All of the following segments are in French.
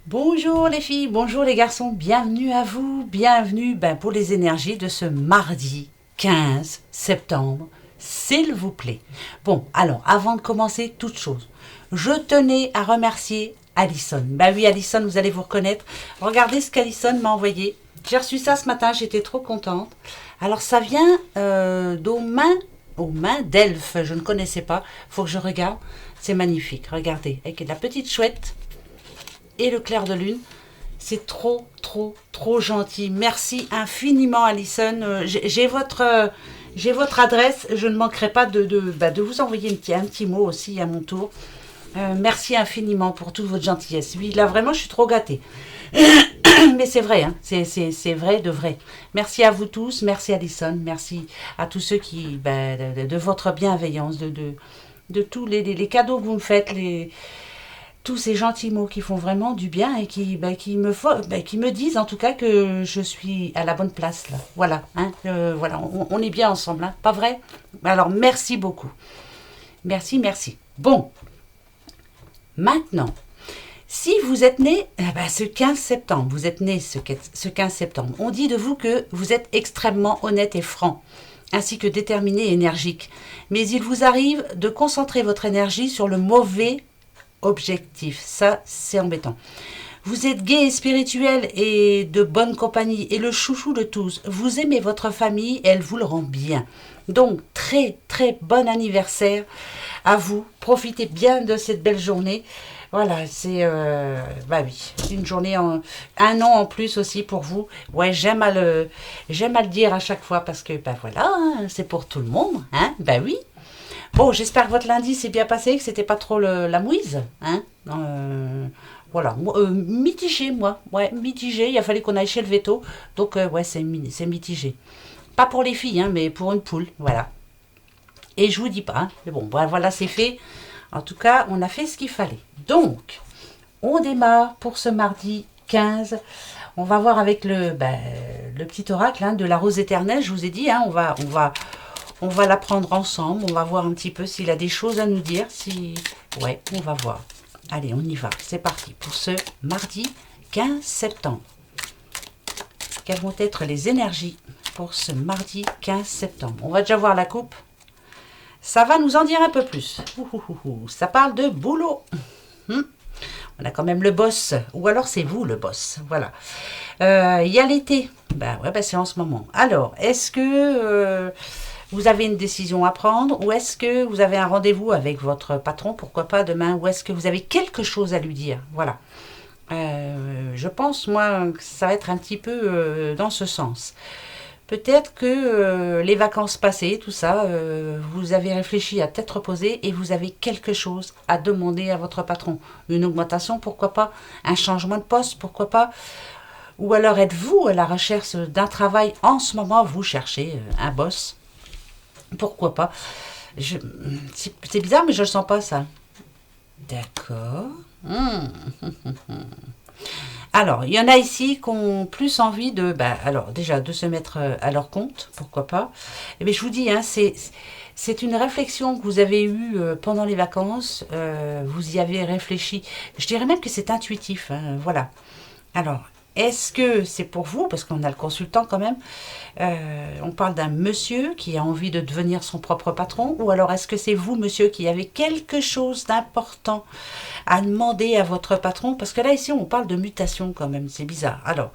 Bonjour les filles, bonjour les garçons, bienvenue à vous, bienvenue pour les énergies de ce mardi 15 septembre, s'il vous plaît. Bon, alors, avant de commencer toute chose, je tenais à remercier Alison. Bah oui, Alison, vous allez vous reconnaître. Regardez ce qu'Alison m'a envoyé. J'ai reçu ça ce matin, j'étais trop contente. Alors, ça vient aux mains d'Elf, je ne connaissais pas, faut que je regarde. C'est magnifique, regardez, avec la petite chouette et le clair de lune. C'est trop, trop, trop gentil. Merci infiniment, Alison. J'ai votre adresse. Je ne manquerai pas de vous envoyer un petit mot aussi à mon tour. Merci infiniment pour toute votre gentillesse. Oui, là, vraiment, je suis trop gâtée. Mais c'est vrai, hein, c'est vrai de vrai. Merci à vous tous. Merci, Alison. Merci à tous ceux qui, de votre bienveillance, de tous les cadeaux que vous me faites, tous ces gentils mots qui font vraiment du bien et qui me disent en tout cas que je suis à la bonne place là. Voilà, hein, voilà, on est bien ensemble, hein, pas vrai? Alors merci beaucoup, merci, merci. Bon, maintenant, si vous êtes né ce 15 septembre, vous êtes né ce 15 septembre, on dit de vous que vous êtes extrêmement honnête et franc, ainsi que déterminé et énergique. Mais il vous arrive de concentrer votre énergie sur le mauvais objectif. Ça, c'est embêtant. Vous êtes gai et spirituel et de bonne compagnie et le chouchou de tous. Vous aimez votre famille et elle vous le rend bien. Donc, très, très bon anniversaire à vous. Profitez bien de cette belle journée. Voilà, c'est oui, une journée, un an en plus aussi pour vous. Ouais, j'aime à le dire à chaque fois parce que, voilà, hein, c'est pour tout le monde, hein, oui. Bon, j'espère que votre lundi s'est bien passé, que c'était pas trop la mouise, hein. Voilà, mitigé moi, ouais, mitigé. Il a fallu qu'on aille chez le veto, donc ouais, c'est mitigé. Pas pour les filles, hein, mais pour une poule, voilà. Et je vous dis pas, hein, mais bon, voilà, c'est fait. En tout cas, on a fait ce qu'il fallait. Donc, on démarre pour ce mardi 15. On va voir avec le petit oracle, hein, de la rose éternelle. Je vous ai dit, hein, on va l'apprendre ensemble. On va voir un petit peu s'il a des choses à nous dire. Ouais, on va voir. Allez, on y va. C'est parti pour ce mardi 15 septembre. Quelles vont être les énergies pour ce mardi 15 septembre? On va déjà voir la coupe. Ça va nous en dire un peu plus. Ça parle de boulot. On a quand même le boss. Ou alors c'est vous le boss. Voilà. Il y a l'été. C'est en ce moment. Alors, est-ce que vous avez une décision à prendre ou est-ce que vous avez un rendez-vous avec votre patron, pourquoi pas demain, ou est-ce que vous avez quelque chose à lui dire? Voilà. Je pense, moi, que ça va être un petit peu dans ce sens. Peut-être que les vacances passées, tout ça, vous avez réfléchi à tête reposée et vous avez quelque chose à demander à votre patron. Une augmentation, pourquoi pas? Un changement de poste, pourquoi pas? Ou alors êtes-vous à la recherche d'un travail en ce moment, vous cherchez un boss? Pourquoi pas? C'est bizarre, mais je ne le sens pas, ça. D'accord. Alors, il y en a ici qui ont plus envie alors déjà, de se mettre à leur compte, pourquoi pas. Et bien, je vous dis, hein, c'est une réflexion que vous avez eue pendant les vacances. Vous y avez réfléchi. Je dirais même que c'est intuitif, hein, voilà. Alors, est-ce que c'est pour vous? Parce qu'on a le consultant quand même. On parle d'un monsieur qui a envie de devenir son propre patron. Ou alors est-ce que c'est vous, monsieur, qui avez quelque chose d'important à demander à votre patron? Parce que là, ici, on parle de mutation quand même. C'est bizarre. Alors,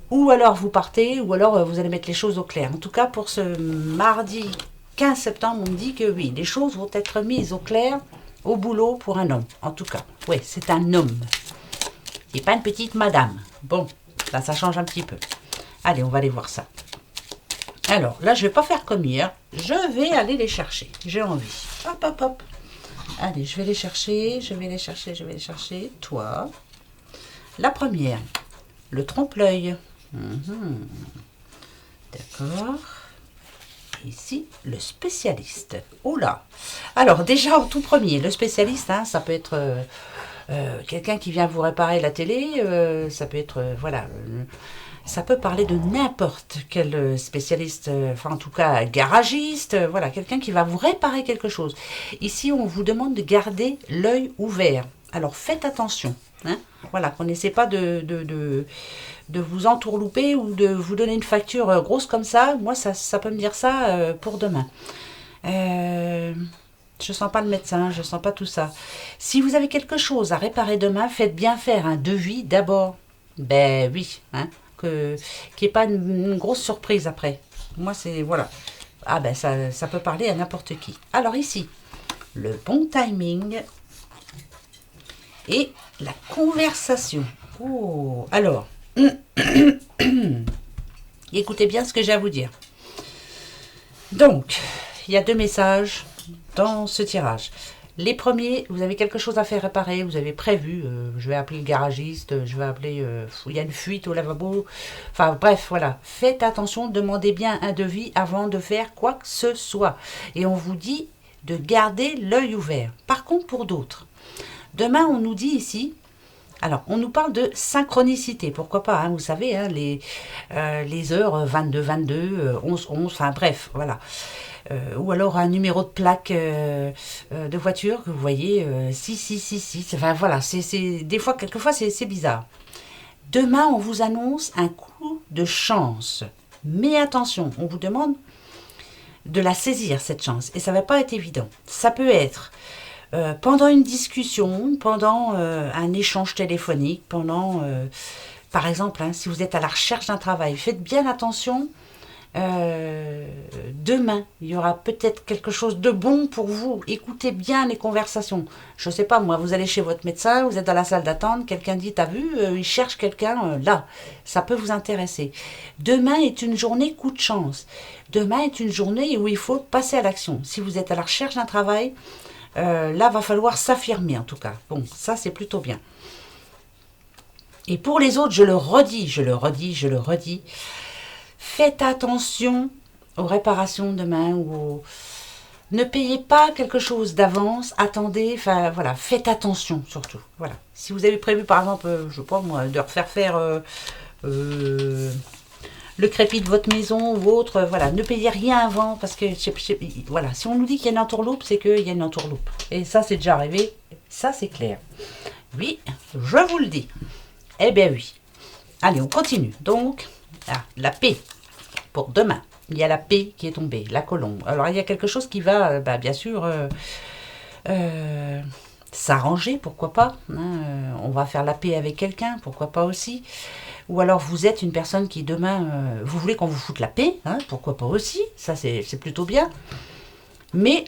ou alors vous partez, ou alors vous allez mettre les choses au clair. En tout cas, pour ce mardi 15 septembre, on me dit que oui, les choses vont être mises au clair au boulot pour un homme. En tout cas, oui, c'est un homme. C'est pas une petite madame. Bon, là, ça change un petit peu. Allez, on va aller voir ça. Alors, là, je vais pas faire comme hier. Je vais aller les chercher. J'ai envie. Hop, hop, hop. Allez, je vais les chercher. Je vais les chercher. Toi. La première. Le trompe-l'œil. D'accord. Ici, le spécialiste. Oh là. Alors, déjà, en tout premier, le spécialiste, hein, ça peut être quelqu'un qui vient vous réparer la télé. Ça peut être, voilà... Ça peut parler de n'importe quel spécialiste, enfin en tout cas garagiste, voilà, quelqu'un qui va vous réparer quelque chose. Ici, on vous demande de garder l'œil ouvert. Alors faites attention. Hein, voilà, qu'on n'essaie pas de vous entourlouper ou de vous donner une facture grosse comme ça. Moi, ça peut me dire ça pour demain. Je sens pas le médecin, je sens pas tout ça. Si vous avez quelque chose à réparer demain, faites bien faire un devis d'abord. Ben oui, hein, qu'il n'y ait pas une grosse surprise après. Moi, c'est... Voilà. Ah ben, ça peut parler à n'importe qui. Alors ici, le bon timing et la conversation. Oh, alors, écoutez bien ce que j'ai à vous dire. Donc, il y a 2 messages dans ce tirage. Les premiers, vous avez quelque chose à faire réparer, vous avez prévu, je vais appeler le garagiste, je vais appeler, il y a une fuite au lavabo, enfin bref, voilà. Faites attention, demandez bien un devis avant de faire quoi que ce soit. Et on vous dit de garder l'œil ouvert. Par contre, pour d'autres, demain, on nous dit ici, alors, on nous parle de synchronicité, pourquoi pas, hein, vous savez, hein, les heures 22, 11, enfin bref, voilà. Ou alors un numéro de plaque de voiture que vous voyez, 6, enfin voilà, quelquefois c'est bizarre. Demain, on vous annonce un coup de chance. Mais attention, on vous demande de la saisir, cette chance, et ça ne va pas être évident. Ça peut être pendant une discussion, pendant un échange téléphonique, pendant, par exemple, hein, si vous êtes à la recherche d'un travail, faites bien attention. Demain, il y aura peut-être quelque chose de bon pour vous. Écoutez bien les conversations. Je ne sais pas, moi, vous allez chez votre médecin, vous êtes dans la salle d'attente, quelqu'un dit, t'as vu, il cherche quelqu'un là. Ça peut vous intéresser. Demain est une journée coup de chance. Demain est une journée où il faut passer à l'action. Si vous êtes à la recherche d'un travail, là, va falloir s'affirmer en tout cas. Bon, ça, c'est plutôt bien. Et pour les autres, je le redis, faites attention aux réparations demain ou ne payez pas quelque chose d'avance, attendez, enfin voilà, faites attention surtout. Voilà. Si vous avez prévu par exemple, je sais pas moi, de refaire le crépi de votre maison ou autre, voilà, ne payez rien avant parce que voilà, si on nous dit qu'il y a une entourloupe, c'est qu'il y a une entourloupe. Et ça c'est déjà arrivé, ça c'est clair. Oui, je vous le dis. Eh bien oui. Allez, on continue. Donc, la paix pour demain. Il y a la paix qui est tombée, la colombe. Alors, il y a quelque chose qui va, bien sûr, s'arranger, pourquoi pas. Hein, on va faire la paix avec quelqu'un, pourquoi pas aussi. Ou alors, vous êtes une personne qui, demain, vous voulez qu'on vous foute la paix, hein, pourquoi pas aussi. Ça, c'est plutôt bien. Mais,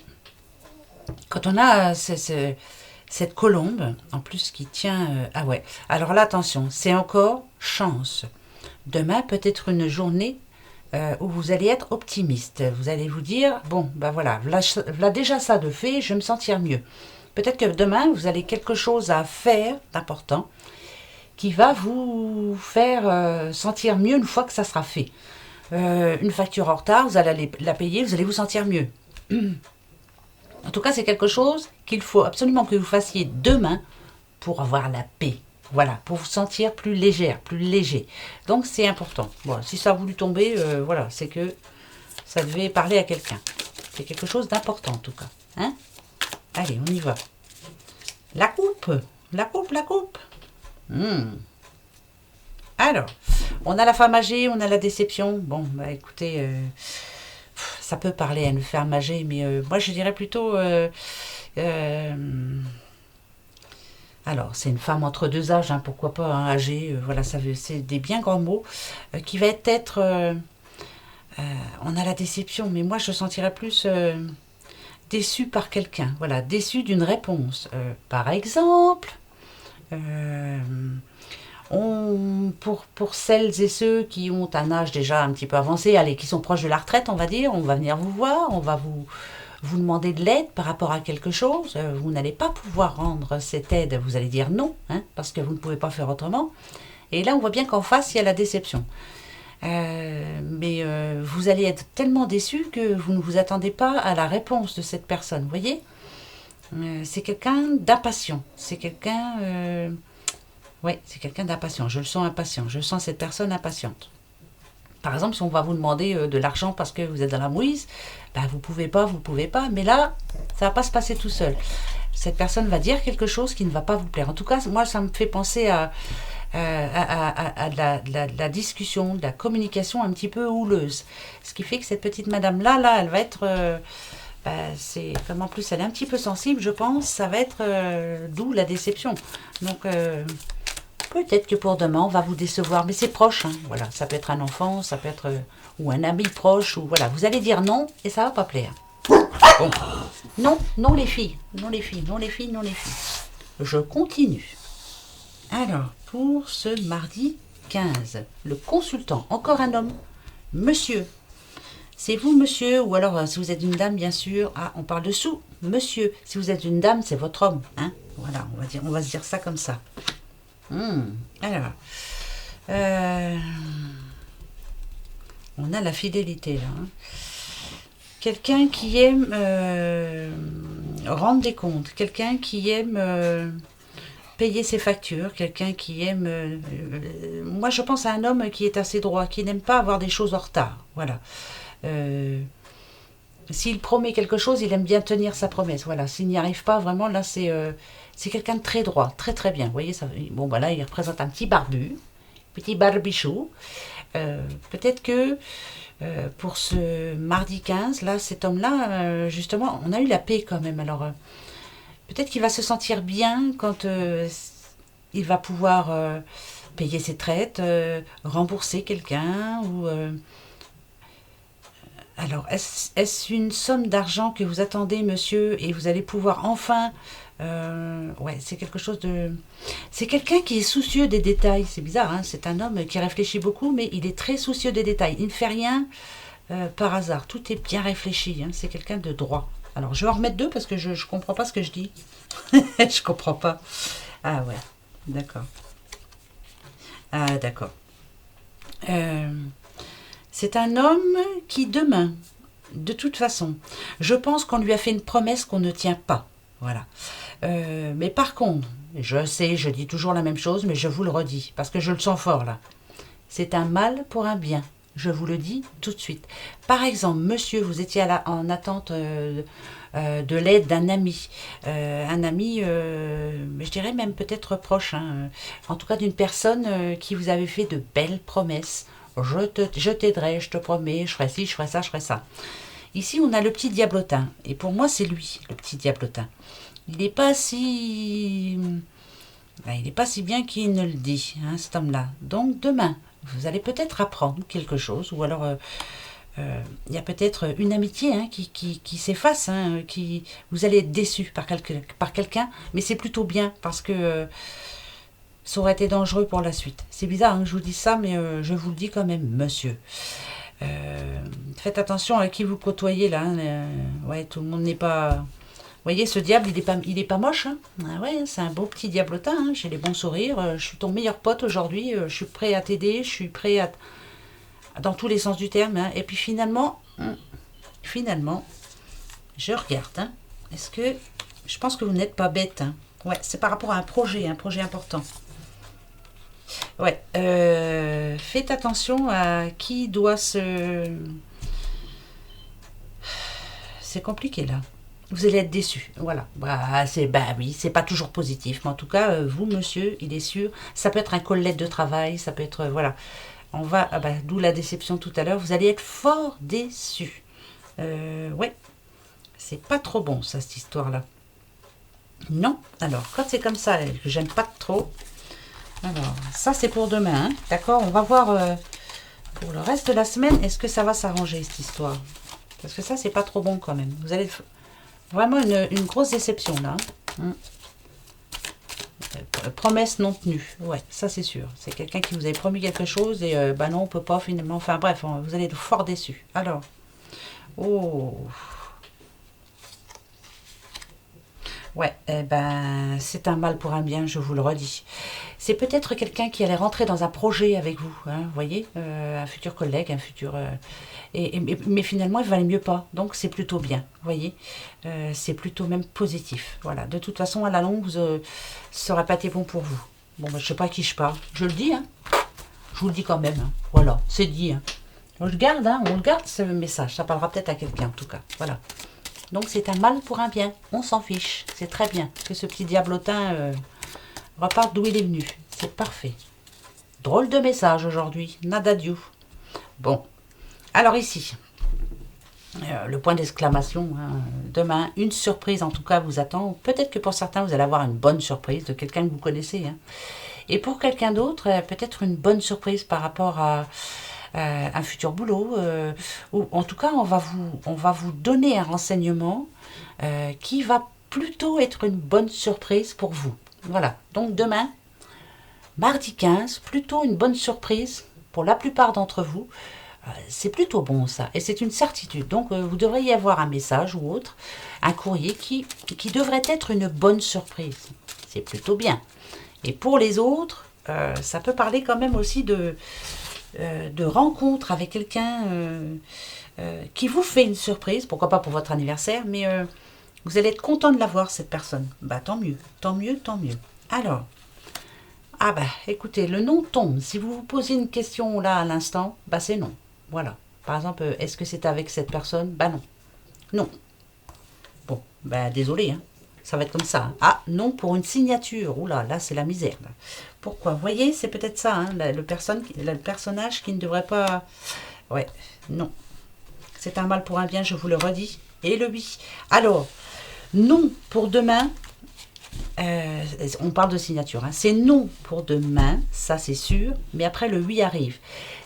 quand on a cette colombe, en plus, qui tient... ah ouais, alors là, attention, c'est encore chance. Demain peut être une journée où vous allez être optimiste. Vous allez vous dire, bon, ben voilà, voilà déjà ça de fait, je vais me sentir mieux. Peut-être que demain, vous avez quelque chose à faire d'important qui va vous faire sentir mieux une fois que ça sera fait. Une facture en retard, vous allez la payer, vous allez vous sentir mieux. En tout cas, c'est quelque chose qu'il faut absolument que vous fassiez demain pour avoir la paix. Voilà, pour vous sentir plus légère, plus léger. Donc, c'est important. Bon, si ça a voulu tomber, voilà, c'est que ça devait parler à quelqu'un. C'est quelque chose d'important, en tout cas. Hein? Allez, on y va. La coupe. La coupe, la coupe. Alors, on a la femme âgée, on a la déception. Bon, bah écoutez, ça peut parler à une femme âgée, mais moi, je dirais plutôt... alors, c'est une femme entre deux âges, hein, pourquoi pas, hein, âgée, voilà, c'est des bien grands mots, qui va être... on a la déception, mais moi je sentirais plus déçu par quelqu'un, voilà, déçu d'une réponse. Par exemple, pour celles et ceux qui ont un âge déjà un petit peu avancé, allez, qui sont proches de la retraite, on va dire, on va venir vous voir, on va vous demander de l'aide par rapport à quelque chose, vous n'allez pas pouvoir rendre cette aide, vous allez dire non, hein, parce que vous ne pouvez pas faire autrement. Et là, on voit bien qu'en face, il y a la déception. Mais vous allez être tellement déçu que vous ne vous attendez pas à la réponse de cette personne, vous voyez. C'est quelqu'un d'impatient, c'est quelqu'un... ouais, c'est quelqu'un d'impatient, je le sens impatient, je sens cette personne impatiente. Par exemple, si on va vous demander de l'argent parce que vous êtes dans la mouise, ben vous pouvez pas, mais là, ça va pas se passer tout seul. Cette personne va dire quelque chose qui ne va pas vous plaire. En tout cas, moi, ça me fait penser à de la discussion, de la communication un petit peu houleuse. Ce qui fait que cette petite madame-là, elle va être... c'est comme en plus elle est un petit peu sensible, je pense, ça va être d'où la déception. Donc peut-être que pour demain on va vous décevoir, mais c'est proche, hein. Voilà, ça peut être un enfant, ça peut être ou un ami proche, ou voilà, vous allez dire non et ça va pas plaire. Bon. Non, non les filles, non les filles, non les filles, non les filles. Je continue. Alors, pour ce mardi 15, le consultant, encore un homme, monsieur. C'est vous, monsieur, ou alors si vous êtes une dame, bien sûr. Ah, on parle dessous, monsieur. Si vous êtes une dame, c'est votre homme, hein. Voilà, on va se dire ça comme ça. Alors, on a la fidélité là. Hein. Quelqu'un qui aime rendre des comptes, quelqu'un qui aime payer ses factures, quelqu'un qui aime... moi, je pense à un homme qui est assez droit, qui n'aime pas avoir des choses en retard. Voilà. S'il promet quelque chose, il aime bien tenir sa promesse. Voilà. S'il n'y arrive pas, vraiment, là, c'est quelqu'un de très droit, très très bien. Vous voyez, ça, bon, voilà, il représente un petit barbu, petit barbichou. Peut-être que pour ce mardi 15, là, cet homme-là, justement, on a eu la paix quand même. Alors, peut-être qu'il va se sentir bien quand il va pouvoir payer ses traites, rembourser quelqu'un ou... Alors, est-ce une somme d'argent que vous attendez, monsieur, et vous allez pouvoir enfin... ouais, c'est quelque chose de... C'est quelqu'un qui est soucieux des détails. C'est bizarre, hein, c'est un homme qui réfléchit beaucoup, mais il est très soucieux des détails. Il ne fait rien par hasard. Tout est bien réfléchi. Hein, c'est quelqu'un de droit. Alors, je vais en remettre deux parce que je ne comprends pas ce que je dis. Je comprends pas. Ah ouais, d'accord. Ah, d'accord. C'est un homme qui, demain, de toute façon, je pense qu'on lui a fait une promesse qu'on ne tient pas. Voilà. Mais par contre, je sais, je dis toujours la même chose, mais je vous le redis, parce que je le sens fort là. C'est un mal pour un bien. Je vous le dis tout de suite. Par exemple, monsieur, vous étiez en attente de l'aide d'un ami. Un ami, je dirais même peut-être proche, hein, en tout cas d'une personne qui vous avait fait de belles promesses. Je t'aiderai, je te promets, je ferai ci, je ferai ça, je ferai ça. Ici, on a le petit diablotin. Et pour moi, c'est lui, le petit diablotin. Il n'est pas si... il n'est pas si bien qu'il ne le dit, hein, cet homme-là. Donc, demain, vous allez peut-être apprendre quelque chose. Ou alors, il y a peut-être une amitié hein, qui s'efface. Hein, vous allez être déçu par quelqu'un. Mais c'est plutôt bien parce que... ça aurait été dangereux pour la suite. C'est bizarre hein, que je vous dise ça, mais je vous le dis quand même, monsieur. Faites attention à qui vous côtoyez là. Hein, ouais, tout le monde n'est pas... Vous voyez, ce diable, il est pas moche. Hein. Ah ouais, c'est un beau petit diablotin. Hein. J'ai les bons sourires. Je suis ton meilleur pote aujourd'hui. Je suis prêt à t'aider. Je suis prêt à... dans tous les sens du terme. Hein. Et puis finalement, je regarde. Hein. Est-ce que... Je pense que vous n'êtes pas bête. Hein. Ouais, c'est par rapport à un projet important. Ouais, faites attention à qui doit se... C'est compliqué là. Vous allez être déçu. Voilà. Oui, c'est pas toujours positif. Mais en tout cas, vous, monsieur, il est sûr. Ça peut être un collègue de travail, ça peut être... voilà. On va... d'où la déception tout à l'heure. Vous allez être fort déçu. Ouais. C'est pas trop bon, ça, cette histoire-là. Non. Alors, quand c'est comme ça, que j'aime pas trop... Alors, ça c'est pour demain, hein. D'accord. On va voir pour le reste de la semaine, est-ce que ça va s'arranger cette histoire? Parce que ça c'est pas trop bon quand même. Vous allez vraiment une grosse déception là. Hein. Promesse non tenue, ouais, ça c'est sûr. C'est quelqu'un qui vous avait promis quelque chose et non, on peut pas finalement. Enfin bref, vous allez être fort déçu. Alors, oh. Ouais, c'est un mal pour un bien, je vous le redis. C'est peut-être quelqu'un qui allait rentrer dans un projet avec vous, hein, vous voyez, un futur collègue, un futur... mais finalement, il valait mieux pas, donc c'est plutôt bien, vous voyez. C'est plutôt même positif, voilà. De toute façon, à la longue, ça n'aurait pas été bon pour vous. Bon, je ne sais pas à qui je parle, je le dis, hein. Je vous le dis quand même, hein. Voilà, c'est dit. Hein. On le garde, ce message, ça parlera peut-être à quelqu'un, en tout cas, voilà. Donc c'est un mal pour un bien. On s'en fiche. C'est très bien que ce petit diablotin reparte d'où il est venu. C'est parfait. Drôle de message aujourd'hui. Nada diou. Bon. Alors ici, le point d'exclamation. Hein, demain, une surprise en tout cas vous attend. Peut-être que pour certains, vous allez avoir une bonne surprise de quelqu'un que vous connaissez. Hein. Et pour quelqu'un d'autre, peut-être une bonne surprise par rapport à un futur boulot. Ou en tout cas, on va vous donner un renseignement qui va plutôt être une bonne surprise pour vous. Voilà. Donc demain, mardi 15, plutôt une bonne surprise pour la plupart d'entre vous. C'est plutôt bon ça, et c'est une certitude. Donc vous devriez avoir un message ou autre, un courrier qui devrait être une bonne surprise. C'est plutôt bien. Et pour les autres, ça peut parler quand même aussi de rencontre avec quelqu'un qui vous fait une surprise, pourquoi pas pour votre anniversaire, mais vous allez être content de la voir, cette personne. Bah tant mieux, tant mieux, tant mieux. Alors, ah bah écoutez, le nom tombe. Si vous vous posez une question là à l'instant, bah c'est non. Voilà. Par exemple, est-ce que c'est avec cette personne? Bah non. Non. Bon, bah désolé, hein. Ça va être comme ça. Hein. Ah, non pour une signature. Oula, là, c'est la misère. Là. Pourquoi? Vous voyez, c'est peut-être ça, hein, le personnage qui ne devrait pas... Ouais, non. C'est un mal pour un bien, je vous le redis. Et le oui. Alors, non pour demain. On parle de signature. Hein. C'est non pour demain, ça c'est sûr. Mais après, le oui arrive.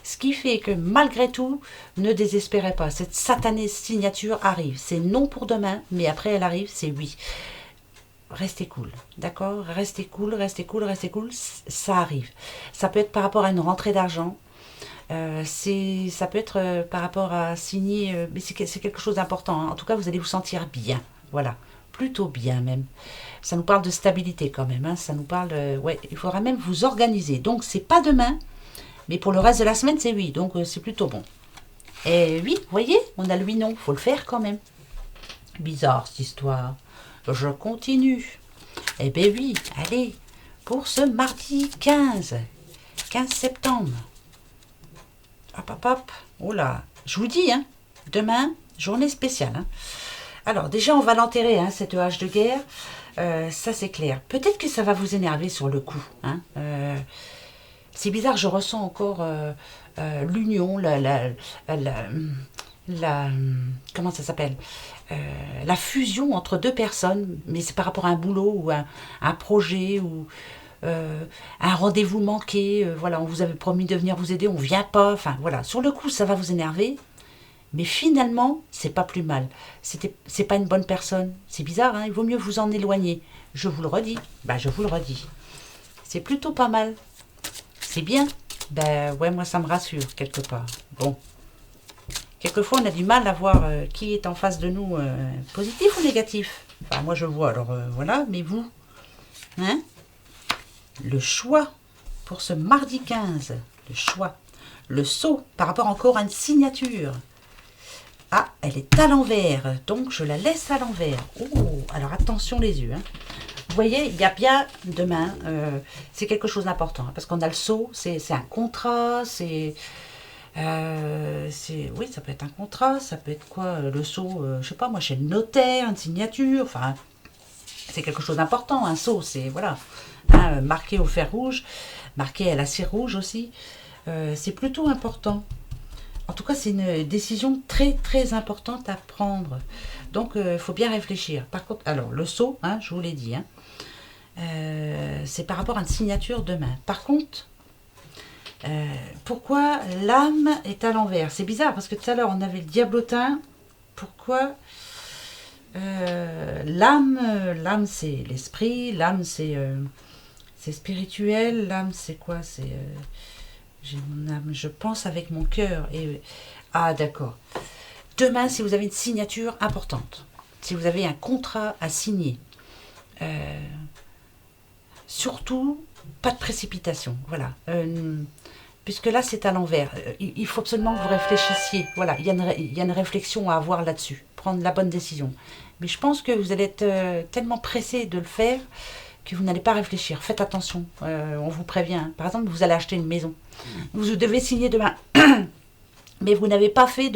Ce qui fait que malgré tout, ne désespérez pas. Cette satanée signature arrive. C'est non pour demain, mais après elle arrive, c'est oui. Restez cool, d'accord? Restez cool, restez cool, restez cool. Ça arrive. Ça peut être par rapport à une rentrée d'argent. Ça peut être par rapport à signer. Mais c'est quelque chose d'important. Hein. En tout cas, vous allez vous sentir bien. Voilà. Plutôt bien même. Ça nous parle de stabilité quand même. Hein. Ça nous parle ouais, il faudra même vous organiser. Donc, c'est pas demain. Mais pour le reste de la semaine, c'est oui. Donc, c'est plutôt bon. Et oui, vous voyez, on a le oui-non. Il faut le faire quand même. Bizarre, cette histoire. Je continue. Eh bien oui, allez. Pour ce mardi 15 septembre. Hop, hop, hop. Oh là. Je vous dis, hein. Demain, journée spéciale. Hein. Alors, déjà, on va l'enterrer, hein, cette hache de guerre. Ça, c'est clair. Peut-être que ça va vous énerver sur le coup. Hein. C'est bizarre, je ressens encore l'union, comment ça s'appelle, la fusion entre deux personnes, mais c'est par rapport à un boulot ou un projet ou un rendez-vous manqué. Voilà, on vous avait promis de venir vous aider, on ne vient pas. Enfin, voilà, sur le coup, ça va vous énerver. Mais finalement, c'est pas plus mal. C'est pas une bonne personne. C'est bizarre, hein, il vaut mieux vous en éloigner. Je vous le redis. Bah, je vous le redis. C'est plutôt pas mal. C'est bien. Ben ouais, moi ça me rassure quelque part. Bon. Quelquefois on a du mal à voir qui est en face de nous, positif ou négatif. Enfin moi je vois, alors voilà, mais vous, hein? Le choix pour ce mardi 15, le choix, le sceau par rapport encore à une signature. Ah, elle est à l'envers, donc je la laisse à l'envers. Oh, alors attention les yeux, hein. Vous voyez, il y a bien demain, c'est quelque chose d'important, hein, parce qu'on a le sceau, c'est un contrat, oui, ça peut être un contrat, ça peut être quoi, le sceau, je sais pas, moi, chez le notaire, une signature, enfin, c'est quelque chose d'important, un sceau, c'est, voilà, hein, marqué au fer rouge, marqué à la cire rouge aussi, c'est plutôt important. En tout cas, c'est une décision très, très importante à prendre. Donc, il faut bien réfléchir. Par contre, alors, le sceau, hein, je vous l'ai dit, hein, c'est par rapport à une signature demain. Par contre, pourquoi l'âme est à l'envers? C'est bizarre, parce que tout à l'heure, on avait le diablotin. Pourquoi l'âme, c'est l'esprit. L'âme, c'est spirituel. L'âme, c'est quoi? C'est... j'ai mon âme, je pense avec mon cœur. Ah, d'accord. Demain, si vous avez une signature importante, si vous avez un contrat à signer, surtout, pas de précipitation. Voilà. Puisque là, c'est à l'envers. Il faut absolument que vous réfléchissiez. Voilà, il y a une réflexion à avoir là-dessus. Prendre la bonne décision. Mais je pense que vous allez être tellement pressé de le faire que vous n'allez pas réfléchir. Faites attention, on vous prévient. Hein. Par exemple, vous allez acheter une maison. Vous devez signer demain. Mais vous n'avez pas fait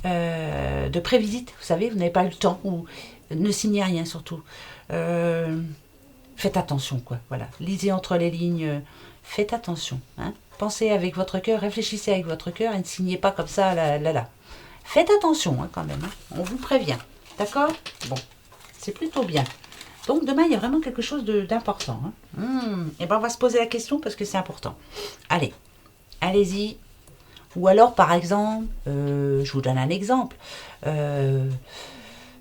de prévisite, vous savez, vous n'avez pas eu le temps, ou ne signez rien surtout. Faites attention, quoi, voilà. Lisez entre les lignes, faites attention, hein. Pensez avec votre cœur, réfléchissez avec votre cœur et ne signez pas comme ça, là. Faites attention, hein, quand même, hein. On vous prévient, d'accord? Bon, c'est plutôt bien. Donc demain, il y a vraiment quelque chose d'important, hein. Et ben on va se poser la question parce que c'est important. Allez, allez-y. Ou alors, par exemple, je vous donne un exemple.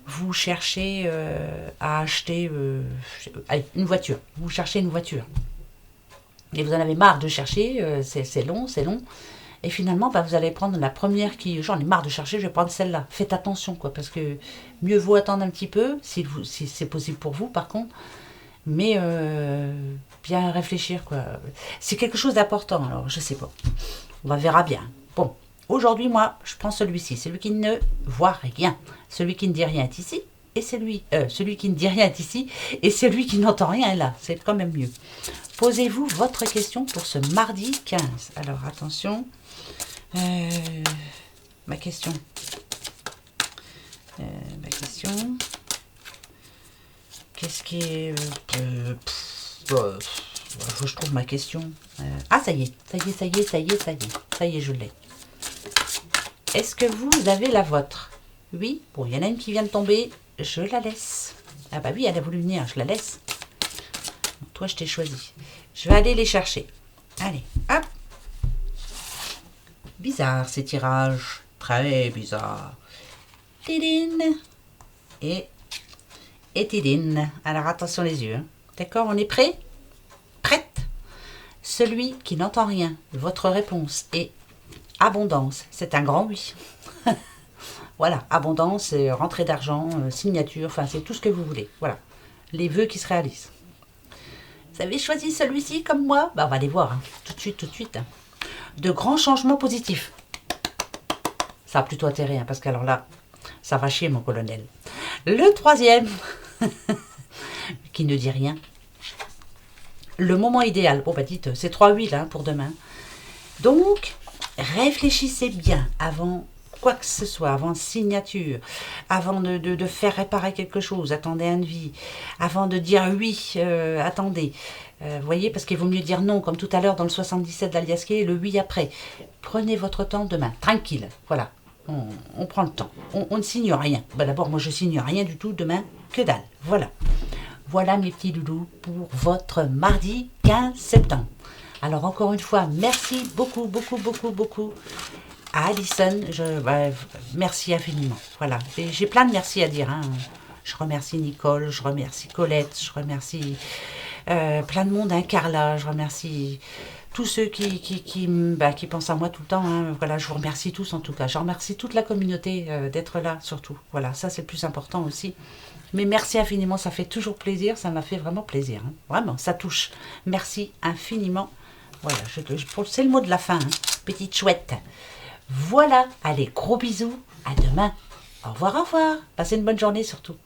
Vous cherchez à acheter une voiture. Vous cherchez une voiture. Et vous en avez marre de chercher, c'est long, c'est long. Et finalement, bah, vous allez prendre la première qui... J'en ai marre de chercher, je vais prendre celle-là. Faites attention, quoi, parce que mieux vaut attendre un petit peu, si c'est possible pour vous, par contre. Mais bien réfléchir, quoi. C'est quelque chose d'important, alors je sais pas. On verra bien. Bon, aujourd'hui, moi, je prends celui-ci. Celui qui ne voit rien. Celui qui ne dit rien est ici. Et celui qui ne dit rien est ici. Et celui qui n'entend rien est là. C'est quand même mieux. Posez-vous votre question pour ce mardi 15. Alors, attention. Ma question. Qu'est-ce qui est... faut que je trouve ma question. Ah, ça y est, je l'ai. Est-ce que vous avez la vôtre? Oui. Bon, il y en a une qui vient de tomber. Je la laisse. Ah bah oui, elle a voulu venir, je la laisse. Toi, je t'ai choisi. Je vais aller les chercher. Allez, hop. Bizarre ces tirages. Très bizarre. Tidine. Et tidine. Alors attention les yeux. Hein. D'accord, on est prêt? Prête? Celui qui n'entend rien. Votre réponse est abondance. C'est un grand oui. Voilà, abondance, rentrée d'argent, signature, enfin c'est tout ce que vous voulez. Voilà, les vœux qui se réalisent. Vous avez choisi celui-ci comme moi? Bah, on va les voir, hein. Tout de suite. Hein. De grands changements positifs. Ça a plutôt intérêt, hein, parce qu'alors là, ça va chier mon colonel. Le troisième, qui ne dit rien. Le moment idéal. Bon bah dites, c'est 3 huiles hein, pour demain. Donc, réfléchissez bien avant quoi que ce soit, avant signature, avant de faire réparer quelque chose, attendez un devis, avant de dire oui, attendez. Vous voyez, parce qu'il vaut mieux dire non, comme tout à l'heure dans le 77 d'Aliasquet, le oui après. Prenez votre temps demain, tranquille, voilà. On prend le temps, on ne signe rien. Ben d'abord, moi je signe rien du tout demain, que dalle, voilà. Voilà mes petits loulous pour votre mardi 15 septembre. Alors encore une fois, merci beaucoup à Alison. Merci infiniment. Voilà, j'ai plein de merci à dire. Hein. Je remercie Nicole, je remercie Colette, je remercie plein de monde, hein, Carla, je remercie tous ceux qui pensent à moi tout le temps. Hein. Voilà, je vous remercie tous en tout cas. Je remercie toute la communauté d'être là surtout. Voilà, ça c'est le plus important aussi. Mais merci infiniment, ça fait toujours plaisir, ça m'a fait vraiment plaisir. Hein. Vraiment, ça touche. Merci infiniment. Voilà, c'est le mot de la fin, hein. Petite chouette. Voilà, allez, gros bisous, à demain. Au revoir. Passez une bonne journée surtout.